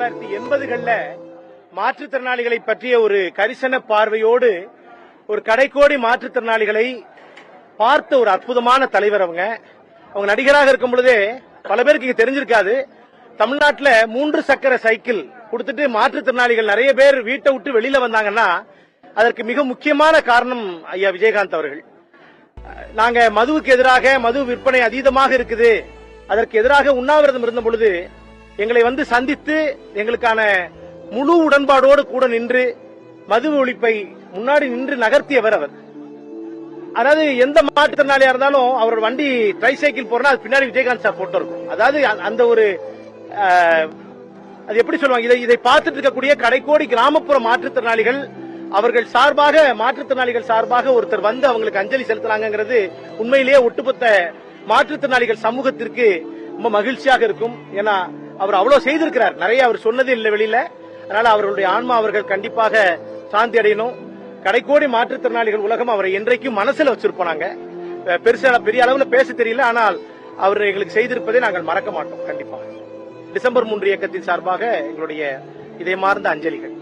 1980களில் மாற்றுத்திறனாளிகளை பற்றிய ஒரு கரிசன பார்வையோடு ஒரு கடைக்கோடி மாற்றுத்திறனாளிகளை பார்த்த ஒரு அற்புதமான தலைவர். அவங்க நடிகராக இருக்கும் பொழுதே பல பேருக்கு இங்க தெரிஞ்சிருக்காது. தமிழ்நாட்டில் 3 சக்கர சைக்கிள் கொடுத்துட்டு மாற்றுத்திறனாளிகள் நிறைய பேர் வீட்டை விட்டு வெளியில வந்தாங்கன்னா அதற்கு மிக முக்கியமான காரணம் ஐயா விஜயகாந்த் அவர்கள். நாங்க மதுவுக்கு எதிராக, மது விற்பனை அதீதமாக இருக்குது, அதற்கு எதிராக உண்ணாவிரதம் இருந்த பொழுது எங்களை வந்து சந்தித்து எங்களுக்கான முழு உடன்பாடோடு கூட நின்று மது ஒழிப்பை முன்னாடி நின்று நகர்த்தியவர் அவர். அதாவது எந்த மாற்றுத்திறனாளியா இருந்தாலும் அவர் வண்டி ட்ரை சைக்கிள் போறனா அது பின்னாடி விஜயகாந்த் சார் போட்டோ இருக்கும். அதாவது அந்த ஒரு அது எப்படி சொல்லுவாங்க, இதை பார்த்துட்டு இருக்கக்கூடிய கடைக்கோடி கிராமப்புற மாற்றுத்திறனாளிகள் அவர்கள் சார்பாக, மாற்றுத்திறனாளிகள் சார்பாக ஒருத்தர் வந்து அவங்களுக்கு அஞ்சலி செலுத்துறாங்கிறது உண்மையிலேயே ஒட்டுமொத்த மாற்றுத்திறனாளிகள் சமூகத்திற்கு ரொம்ப மகிழ்ச்சியாக இருக்கும். ஏன்னா அவர் அவ்வளவு செய்திருக்கிறார், நிறைய அவர் சொன்னது இல்லை வெளியில. அதனால அவர்களுடைய ஆன்மா அவர்கள் கண்டிப்பாக சாந்தி அடையணும். கடைக்கோடி மாற்றுத்திறனாளிகள் உலகம் அவரை என்றைக்கும் மனசுல வச்சிருப்பாங்க. பெரிய அளவுல பேச தெரியல, ஆனால் அவர் எங்களுக்கு செய்திருப்பதை நாங்கள் மறக்க மாட்டோம். கண்டிப்பாக டிசம்பர் 3 இயக்கத்தின் சார்பாக எங்களுடைய இதயமார்ந்த அஞ்சலிகள்.